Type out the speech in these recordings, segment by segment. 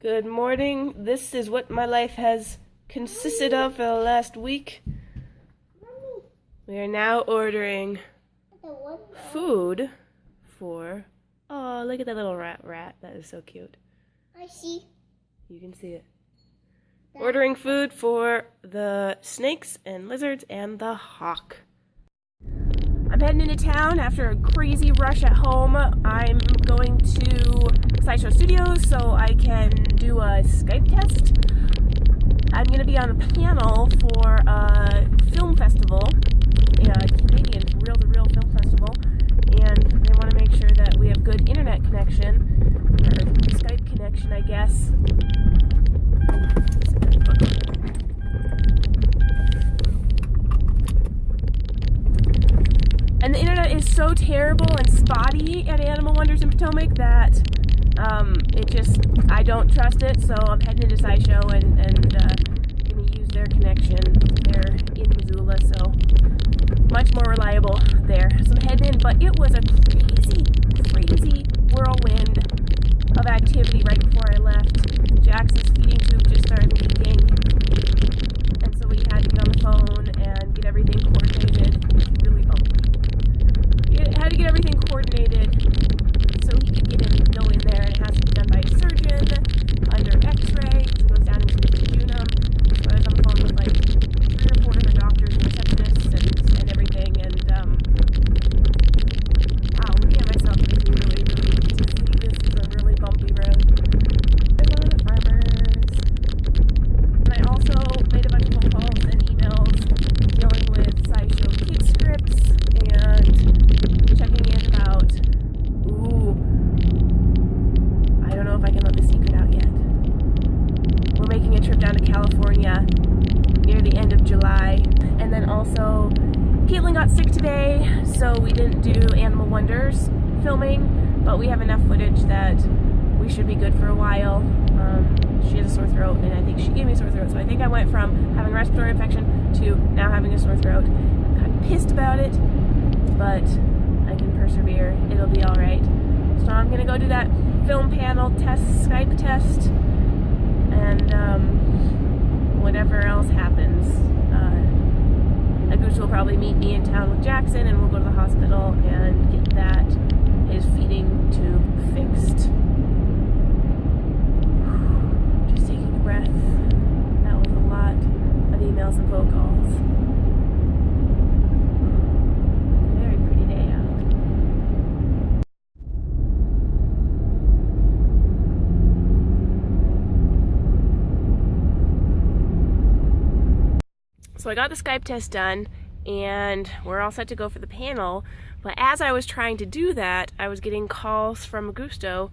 Good morning. This is what my life has consisted of for the last week. We are now ordering food for... Oh, look at that little rat. That is so cute. I see. You can see it. Ordering food for the snakes and lizards and the hawk. I'm heading into town after a crazy rush at home. I'm going to Sideshow Studios so I can do a Skype test. I'm going to be on a panel for a film festival, a Canadian reel-to-reel film festival, and they want to make sure that we have good internet connection, or Skype connection, I guess. And the internet is so terrible and spotty at Animal Wonders in Potomac that I don't trust it, so I'm heading into Sideshow and going to use their connection. They're in Missoula, so much more reliable there. So I'm heading in, but it was a crazy whirlwind of activity right before I left. Jackson's feeding tube just started leaking, and so we had to get on the phone and get everything coordinated. It was really bumpy. Had to get everything coordinated so he could go in there, and it has to be done by a surgeon under x-ray because it goes down into the jejunum. So I was on the phone with like 3 or 4 different doctors and receptionists and everything, and wow, looking at myself makes me really dizzy. This is a really bumpy road. There's one of the farmers. And I also made a bunch of phone calls and emails dealing with Sideshow kid scripts and checking in about, I don't know if I can let the secret out yet. We're making a trip down to California near the end of July. And then also, Caitlin got sick today, so we didn't do Animal Wonders filming, but we have enough footage that we should be good for a while. She has a sore throat, and I think she gave me a sore throat, so I think I went from having a respiratory infection to now having a sore throat. I'm kind of pissed about it, but I can persevere. It'll be alright. So I'm going to go do that film panel test, Skype test, and whatever else happens. Agus will probably meet me in town with Jackson, and we'll go to the hospital and get his feeding tube fixed. Just taking a breath. That was a lot of emails and phone calls. So I got the Skype test done, and we're all set to go for the panel, but as I was trying to do that, I was getting calls from Augusto.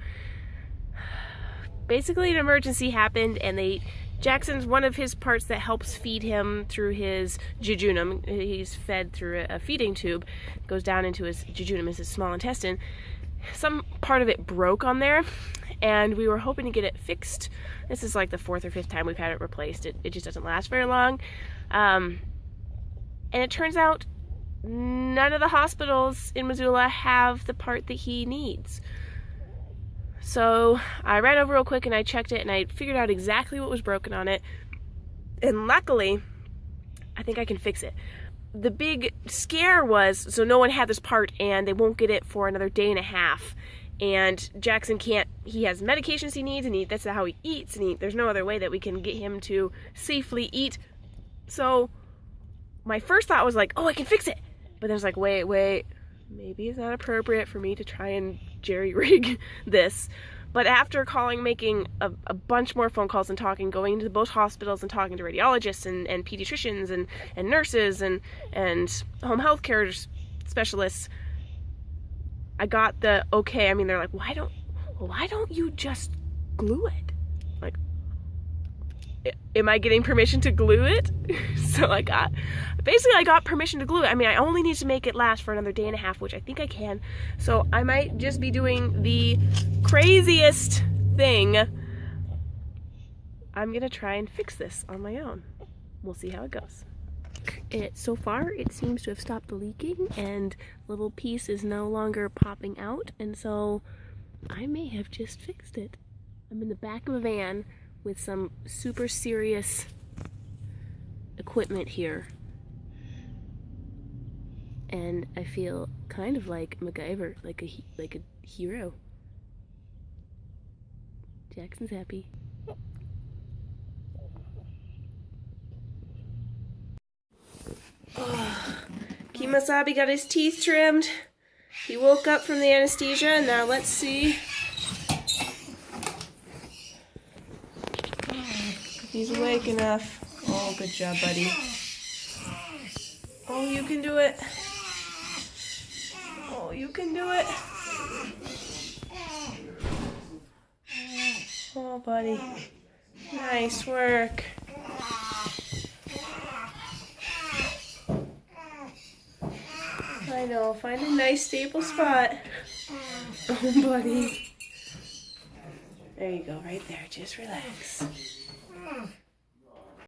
Basically, an emergency happened, and Jackson's one of his parts that helps feed him through his jejunum. He's fed through a feeding tube, goes down into his jejunum, his small intestine. Some part of it broke on there, and we were hoping to get it fixed. This is like the 4th or 5th time we've had it replaced. It just doesn't last very long. And it turns out none of the hospitals in Missoula have the part that he needs. So I ran over real quick and I checked it, and I figured out exactly what was broken on it. And luckily, I think I can fix it. The big scare was, so no one had this part and they won't get it for another day and a half. And Jackson he has medications he needs, and that's how he eats, and there's no other way that we can get him to safely eat. So my first thought was like, oh, I can fix it. But then I was like, wait, maybe it's not appropriate for me to try and jerry-rig this. But after making a bunch more phone calls and going into both hospitals and talking to radiologists and pediatricians and nurses and home health care specialists, I got the okay. I mean, they're like, why don't you just glue it? Like, am I getting permission to glue it? So I got permission to glue it. I mean, I only need to make it last for another day and a half, which I think I can. So I might just be doing the craziest thing. I'm gonna try and fix this on my own. We'll see how it goes. So far, it seems to have stopped the leaking, and little piece is no longer popping out, and so I may have just fixed it. I'm in the back of a van with some super serious equipment here. And I feel kind of like MacGyver, like a hero. Jackson's happy. Oh, Kemosabe got his teeth trimmed. He woke up from the anesthesia, and now let's see if he's awake enough. Oh, good job, buddy. Oh, you can do it. Oh, you can do it. Oh, buddy. Nice work. I know, find a nice stable spot. Oh, buddy. There you go, right there. Just relax.